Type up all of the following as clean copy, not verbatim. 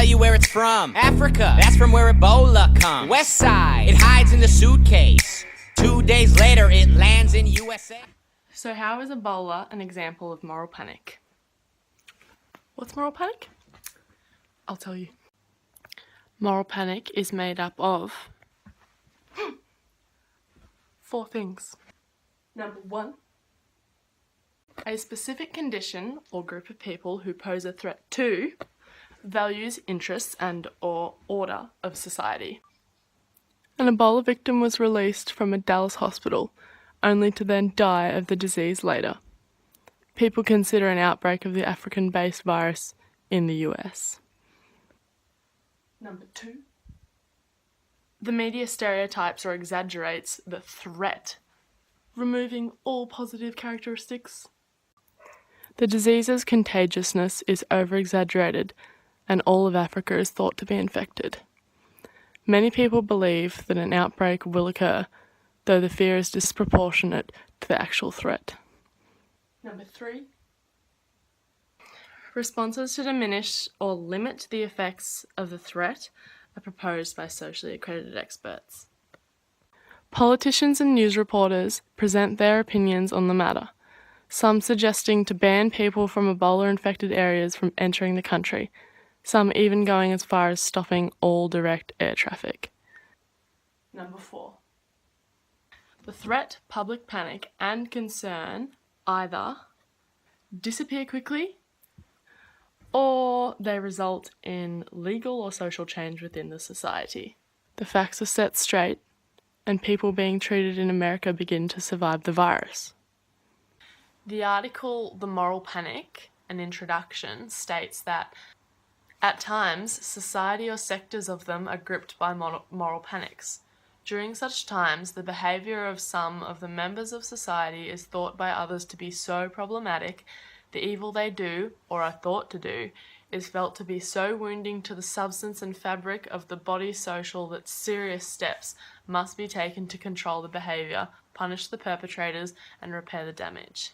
tell you where it's from. Africa, that's from where Ebola comes. West side, it hides in the suitcase. 2 days later, it lands in USA. So how is Ebola an example of moral panic? What's moral panic? I'll tell you. Moral panic is made up of 4 things. Number 1, a specific condition or group of people who pose a threat to values, interests, and/or order of society. An Ebola victim was released from a Dallas hospital, only to then die of the disease later. People consider an outbreak of the African-based virus in the US. Number 2, the media stereotypes or exaggerates the threat, removing all positive characteristics. The disease's contagiousness is over-exaggerated, and all of Africa is thought to be infected. Many people believe that an outbreak will occur, though the fear is disproportionate to the actual threat. Number 3, responses to diminish or limit the effects of the threat are proposed by socially accredited experts. Politicians and news reporters present their opinions on the matter, some suggesting to ban people from Ebola-infected areas from entering the country, some even going as far as stopping all direct air traffic. Number 4, the threat, public panic, and concern either disappear quickly or they result in legal or social change within the society. The facts are set straight, and people being treated in America begin to survive the virus. The article, The Moral Panic, an introduction, states that at times, society or sectors of them are gripped by moral panics. During such times, the behaviour of some of the members of society is thought by others to be so problematic, the evil they do, or are thought to do, is felt to be so wounding to the substance and fabric of the body social that serious steps must be taken to control the behaviour, punish the perpetrators, and repair the damage.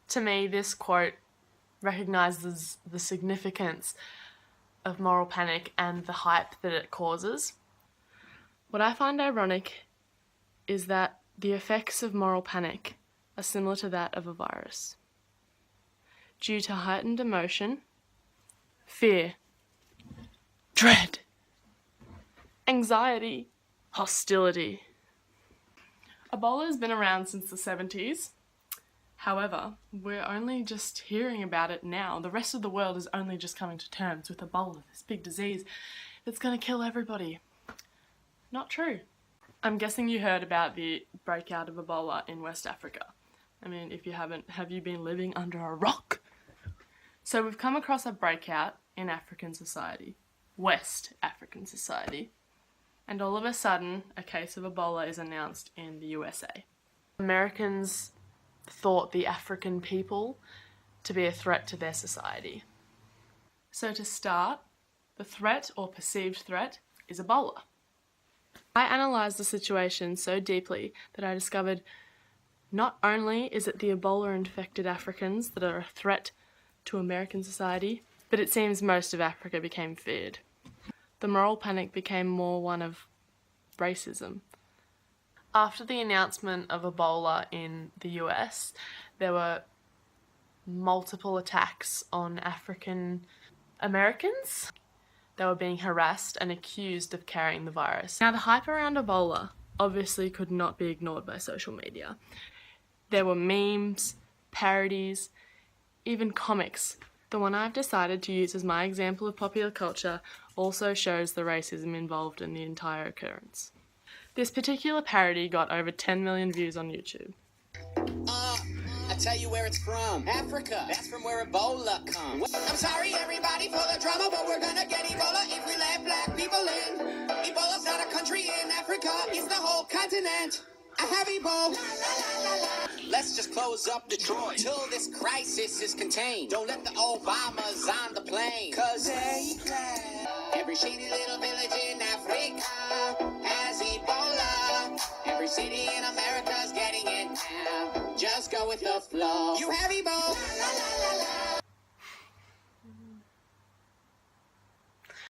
To me, this quote recognises the significance of moral panic and the hype that it causes. What I find ironic is that the effects of moral panic are similar to that of a virus. Due to heightened emotion, fear, dread, anxiety, hostility. Ebola has been around since the 70s. However, we're only just hearing about it now. The rest of the world is only just coming to terms with Ebola, this big disease that's going to kill everybody. Not true. I'm guessing you heard about the breakout of Ebola in West Africa. I mean, if you haven't, have you been living under a rock? So we've come across a breakout in African society, West African society, and all of a sudden a case of Ebola is announced in the USA. Americans thought the African people to be a threat to their society. So to start, the threat or perceived threat is Ebola. I analysed the situation so deeply that I discovered not only is it the Ebola-infected Africans that are a threat to American society, but it seems most of Africa became feared. The moral panic became more one of racism. After the announcement of Ebola in the US, there were multiple attacks on African Americans. They were being harassed and accused of carrying the virus. Now, the hype around Ebola obviously could not be ignored by social media. There were memes, parodies, even comics. The one I've decided to use as my example of popular culture also shows the racism involved in the entire occurrence. This particular parody got over 10 million views on YouTube. I tell you where it's from. Africa, that's from where Ebola comes. I'm sorry everybody for the drama, but we're gonna get Ebola if we let black people in. Ebola's not a country in Africa, it's the whole continent. I have Ebola. Let's just close up Detroit till this crisis is contained. Don't let the Obamas on the plane, cause they plan. Every shady little village in Africa has Ebola. Every city in America's getting it now. Just go with the flow.